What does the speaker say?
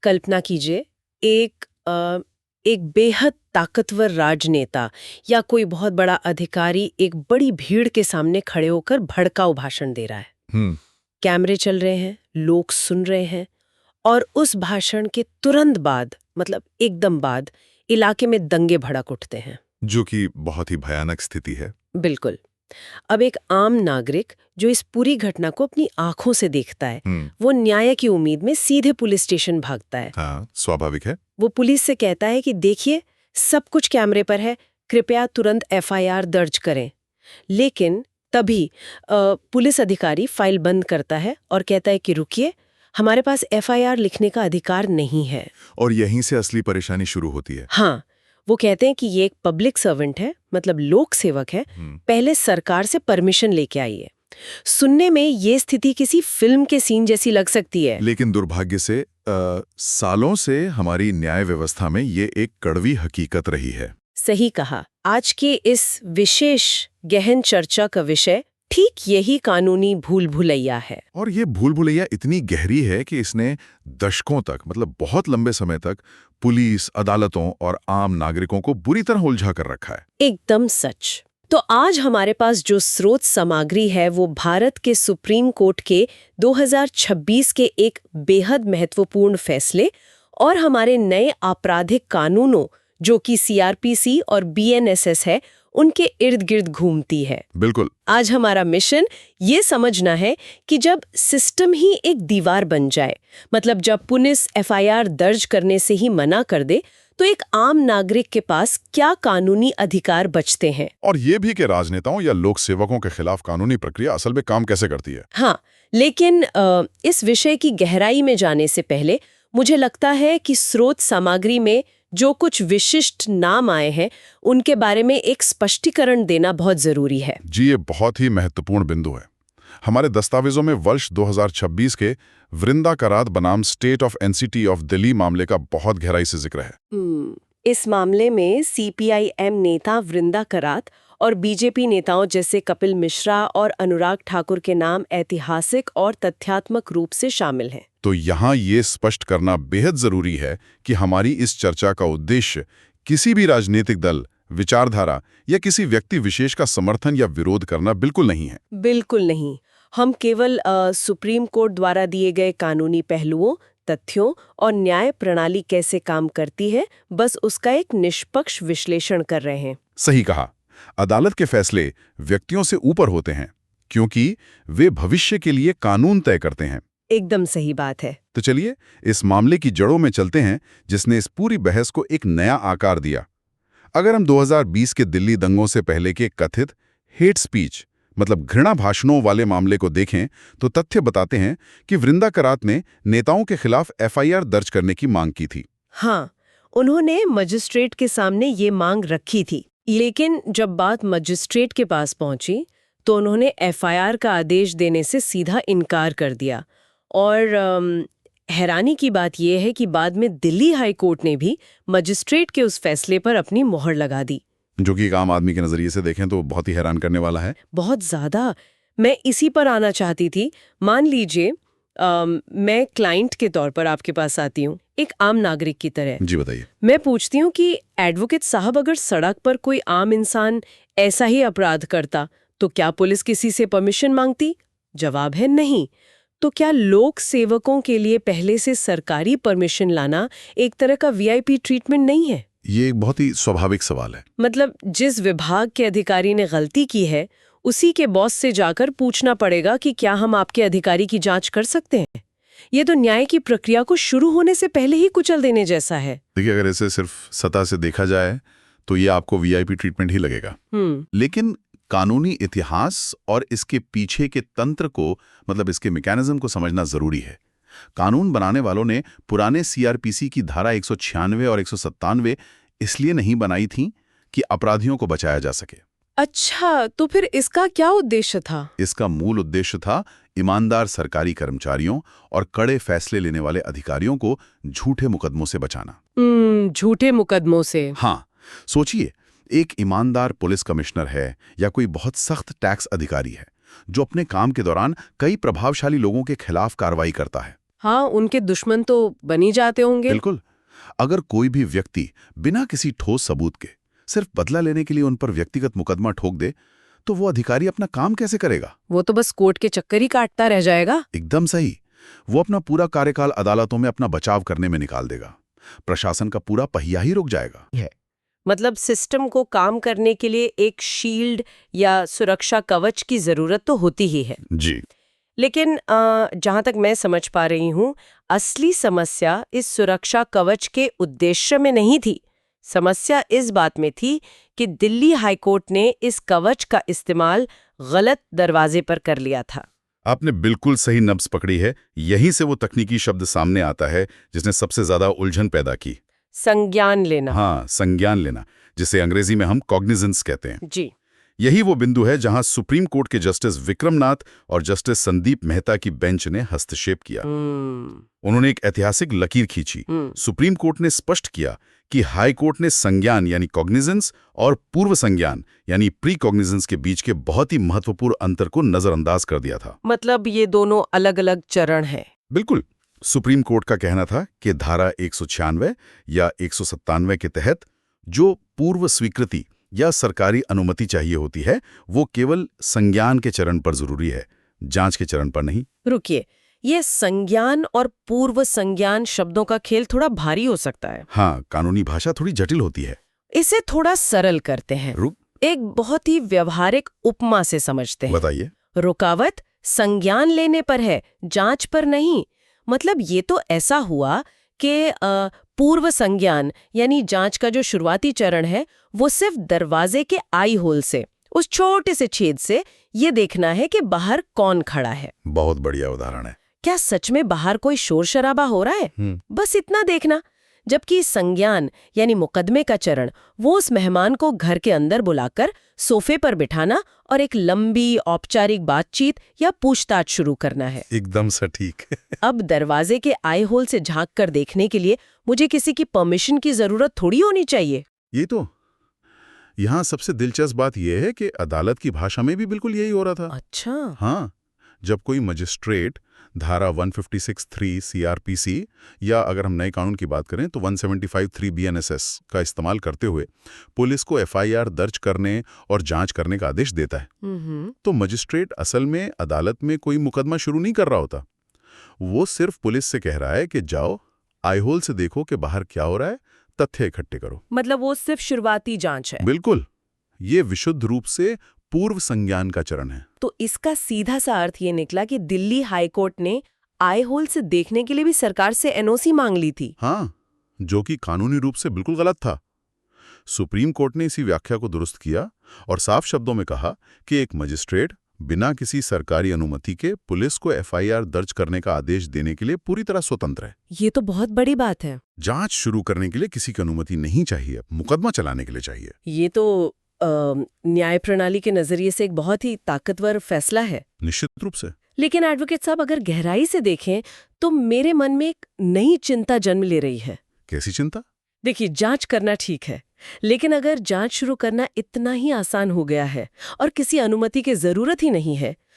कल्पना कीजिए, एक बेहद ताकतवर राजनेता या कोई बहुत बड़ा अधिकारी एक बड़ी भीड़ के सामने खड़े होकर भड़काऊ भाषण दे रहा है। कैमरे चल रहे हैं, लोग सुन रहे हैं, और उस भाषण के तुरंत बाद, मतलब एकदम बाद, इलाके में दंगे भड़क उठते हैं, जो कि बहुत ही भयानक स्थिति है। बिल्कुल। अब एक आम नागरिक जो इस पूरी घटना को अपनी आंखों से देखता है, वो न्याय की उम्मीद में सीधे पुलिस स्टेशन भागता है। हाँ, स्वाभाविक है। वो पुलिस से कहता है कि देखिए, सब कुछ कैमरे पर है, कृपया तुरंत एफआईआर दर्ज करें। लेकिन तभी पुलिस अधिकारी फाइल बंद करता है और कहता है कि रुकिए, हमारे पास एफआईआर लिखने का अधिकार नहीं है। और यहीं से असली परेशानी शुरू होती है। हाँ, वो कहते हैं कि ये एक पब्लिक सर्वेंट है, मतलब लोक सेवक है, पहले सरकार से परमिशन लेके आइए। सुनने में ये स्थिति किसी फिल्म के सीन जैसी लग सकती है, लेकिन दुर्भाग्य से सालों से हमारी न्याय व्यवस्था में ये एक कड़वी हकीकत रही है। सही कहा। आज के इस विशेष गहन चर्चा का विषय ठीक यही कानूनी भूल भुलैया है। और ये भूल भुलैया इतनी गहरी है कि इसने दशकों तक, मतलब बहुत लंबे समय तक, पुलिस, अदालतों और आम नागरिकों को बुरी तरह उलझा कर रखा है। एकदम सच। तो आज हमारे पास जो स्रोत सामग्री है वो भारत के सुप्रीम कोर्ट के 2026 के एक बेहद महत्वपूर्ण फैसले और हमारे नए आपराधिक कानूनों, जो कि सीआरपीसी और बीएनएसएस है, उनके इर्द गिर्द घूमती है। बिल्कुल। आज हमारा मिशन ये समझना है कि जब सिस्टम ही एक दीवार बन जाए, मतलब जब पुलिस एफआईआर दर्ज करने से ही मना कर दे, तो एक आम नागरिक के पास क्या कानूनी अधिकार बचते हैं। और ये भी कि राजनेताओं या लोक सेवकों के खिलाफ कानूनी प्रक्रिया असल में काम कैसे करती है। हाँ, लेकिन इस विषय की गहराई में जाने से पहले मुझे लगता है कि स्रोत सामग्री में जो कुछ विशिष्ट नाम आए हैं, उनके बारे में एक स्पष्टीकरण देना बहुत जरूरी है। जी, ये बहुत ही महत्वपूर्ण बिंदु है। हमारे दस्तावेजों में वर्ष 2026 के वृंदा करात बनाम state of NCT of Delhi मामले का बहुत गहराई से जिक्र है। इस मामले में सीपीआईएम नेता वृंदा करात और बीजेपी नेताओं जैसे कपिल मिश्रा और अनुराग ठाकुर के नाम ऐतिहासिक और तथ्यात्मक रूप से शामिल हैं। तो यहाँ ये स्पष्ट करना बेहद जरूरी है कि हमारी इस चर्चा का उद्देश्य किसी भी राजनीतिक दल, विचारधारा या किसी व्यक्ति विशेष का समर्थन या विरोध करना बिल्कुल नहीं है। बिल्कुल नहीं। हम केवल सुप्रीम कोर्ट द्वारा दिए गए कानूनी पहलुओं, तथ्यों और न्याय प्रणाली कैसे काम करती है, बस उसका एक निष्पक्ष विश्लेषण कर रहे हैं। सही कहा। अदालत के फैसले व्यक्तियों से ऊपर होते हैं, क्योंकि वे भविष्य के लिए कानून तय करते हैं। एकदम सही बात है। तो चलिए इस मामले की जड़ों में चलते हैं, जिसने इस पूरी बहस को एक नया आकार दिया। अगर हम 2020 के दिल्ली दंगों से पहले के कथित हेट स्पीच, मतलब घृणा भाषणों वाले मामले को देखें, तो तथ्य बताते हैं कि वृंदा करात ने नेताओं के खिलाफ एफआईआर दर्ज करने की मांग की थी। हाँ, उन्होंने मजिस्ट्रेट के सामने ये मांग रखी थी, लेकिन जब बात मजिस्ट्रेट के पास पहुंची तो उन्होंने एफआईआर का आदेश देने से सीधा इनकार कर दिया। और हैरानी की बात यह है कि बाद में दिल्ली हाई कोर्ट ने भी मजिस्ट्रेट के उस फैसले पर अपनी मोहर लगा दी, जो कि एक आम आदमी के नजरिए से देखें तो बहुत ही हैरान करने वाला है। बहुत ज्यादा। मैं इसी पर आना चाहती थी। मान लीजिए मैं क्लाइंट के तौर पर आपके पास आती हूँ, एक आम नागरिक की तरह। जी बताइए। मैं पूछती हूँ कि एडवोकेट साहब, अगर सड़क पर कोई आम इंसान ऐसा ही अपराध करता तो क्या पुलिस किसी से परमिशन मांगती? जवाब है नहीं। तो क्या लोक सेवकों के लिए पहले से सरकारी परमिशन लाना एक तरह का वीआईपी ट्रीटमेंट नहीं है? ये एक बहुत ही स्वाभाविक सवाल है। मतलब जिस विभाग के अधिकारी ने गलती की है, उसी के बॉस से जाकर पूछना पड़ेगा कि क्या हम आपके अधिकारी की जांच कर सकते हैं? ये तो न्याय की प्रक्रिया को शुरू होने से पहले ही कुचल देने जैसा है। देखिए, अगर इसे सिर्फ सतह से देखा जाए तो ये आपको वीआईपी ट्रीटमेंट ही लगेगा। लेकिन कानूनी इतिहास और इसके पीछे के तंत्र को, मतलब इसके मैकेनिज्म को समझना जरूरी है। कानून बनाने वालों ने पुराने सीआरपीसी की धारा 196 और 197 इसलिए नहीं बनाई थी कि अपराधियों को बचाया जा सके। अच्छा, तो फिर इसका क्या उद्देश्य था? इसका मूल उद्देश्य था ईमानदार सरकारी कर्मचारियों और कड़े फैसले लेने वाले अधिकारियों को झूठे मुकदमों से बचाना। झूठे मुकदमों से? हाँ, सोचिए, एक ईमानदार पुलिस कमिश्नर है या कोई बहुत सख्त टैक्स अधिकारी है जो अपने काम के दौरान कई प्रभावशाली लोगों के खिलाफ कार्रवाई करता है। हाँ, उनके दुश्मन तो बनी जाते होंगे। बिल्कुल। अगर कोई भी व्यक्ति बिना किसी ठोस सबूत के सिर्फ बदला लेने के लिए उन पर व्यक्तिगत मुकदमा ठोक दे, तो वो अधिकारी अपना काम कैसे करेगा? वो तो बस कोर्ट के चक्कर ही काटता रह जाएगा। एकदम सही। वो अपना पूरा कार्यकाल अदालतों में अपना बचाव करने में निकाल देगा। प्रशासन का पूरा पहिया ही रुक जाएगा। मतलब सिस्टम को काम करने के लिए एक शील्ड या सुरक्षा कवच की जरूरत तो होती ही है। जी। लेकिन जहां तक मैं समझ पा रही हूं, असली समस्या इस सुरक्षा कवच के उद्देश्य में नहीं थी। समस्या इस बात में थी कि दिल्ली हाईकोर्ट ने इस कवच का इस्तेमाल गलत दरवाजे पर कर लिया था। आपने बिल्कुल सही नब्ज पकड़ी है। यहीं से वो तकनीकी शब्द सामने आता है जिसने सबसे ज्यादा उलझन पैदा की। संज्ञान लेना। हाँ, संज्ञान लेना, जिसे अंग्रेजी में हम कॉग्निजेंस कहते हैं। जी। यही वो बिंदु है जहां सुप्रीम कोर्ट के जस्टिस विक्रमनाथ और जस्टिस संदीप मेहता की बेंच ने हस्तक्षेप किया। उन्होंने एक ऐतिहासिक लकीर खींची। सुप्रीम कोर्ट ने स्पष्ट किया कि हाई कोर्ट ने संज्ञान यानी कॉग्निजेंस और पूर्व संज्ञान यानी प्री कॉग्निजेंस के बीच के बहुत ही महत्वपूर्ण अंतर को नजरअंदाज कर दिया था। मतलब ये दोनों अलग-अलग चरण हैं। बिल्कुल। सुप्रीम कोर्ट का कहना था कि धारा 196 या 197 के तहत जो पूर्व स्वीकृति या सरकारी अनुमति चाहिए होती है, वो केवल संज्ञान के चरण पर जरूरी है, जांच के चरण पर नहीं। रुकिए, ये संज्ञान और पूर्व संज्ञान शब्दों का खेल थोड़ा भारी हो सकता है। हाँ, कानूनी भाषा थोड़ी जटिल होती है। इसे थोड़ा सरल करते हैं। एक बहुत ही व्यवहारिक उपमा से समझते हैं। बताइए। रुकावट संज्ञान लेने पर है, जांच पर नहीं। मतलब ये तो ऐसा हुआ कि पूर्व संज्ञान यानी जांच का जो शुरुआती चरण है, वो सिर्फ दरवाजे के आई होल से, उस छोटे से छेद से ये देखना है कि बाहर कौन खड़ा है। बहुत बढ़िया उदाहरण है। क्या सच में बाहर कोई शोर शराबा हो रहा है? बस इतना देखना। जबकि संज्ञान यानी मुकदमे का चरण, वो उस मेहमान को घर के अंदर बुलाकर सोफे पर बिठाना और एक लंबी औपचारिक बातचीत या पूछताछ शुरू करना है। एकदम सटीक। अब दरवाजे के आई होल से झांक कर देखने के लिए मुझे किसी की परमिशन की जरूरत थोड़ी होनी चाहिए। ये तो यहाँ सबसे दिलचस्प बात यह है कि अदालत की भाषा में भी बिल्कुल यही हो रहा था। अच्छा। हाँ, जब कोई मजिस्ट्रेट धारा 156(3) CRPC या अगर हम नए कानून की बात करें तो 175(3) BNSS का इस्तेमाल करते हुए पुलिस को FIR दर्ज करने और जांच करने का आदेश देता है, तो मजिस्ट्रेट असल में अदालत में कोई मुकदमा शुरू नहीं कर रहा होता। वो सिर्फ पुलिस से कह रहा है कि जाओ आई होल से देखो कि बाहर क्या हो रहा है, तथ्य इकट्ठे करो। मतलब वो सिर्फ शुरुआती जांच है। बिल्कुल। ये विशुद्ध रूप से पूर्व संज्ञान का चरण है। तो इसका सीधा सा अर्थ ये निकला कि दिल्ली हाईकोर्ट ने आई होल से देखने के लिए भी सरकार से NOC मांग ली थी। हाँ, जो कि कानूनी रूप से बिल्कुल गलत था। सुप्रीम कोर्ट ने इसी व्याख्या को दुरुस्त किया और साफ शब्दों में कहा कि एक मजिस्ट्रेट बिना किसी सरकारी अनुमति के पुलिस को FIR दर्ज करने का आदेश देने के लिए पूरी तरह स्वतंत्र है। ये तो बहुत बड़ी बात है। जांच शुरू करने के लिए किसी की अनुमति नहीं चाहिए, मुकदमा चलाने के लिए चाहिए। ये तो न्याय प्रणाली के नजरिए से एक बहुत ही ताकतवर फैसला है। निश्चित रूप से। लेकिन एडवोकेट साहब, अगर गहराई से देखें तो मेरे मन में एक नई चिंता जन्म ले रही है। कैसी चिंता? देखिए, जांच करना ठीक है, लेकिन अगर जांच शुरू करना इतना ही आसान हो गया है और किसी अनुमति की जरूरत ही नहीं है,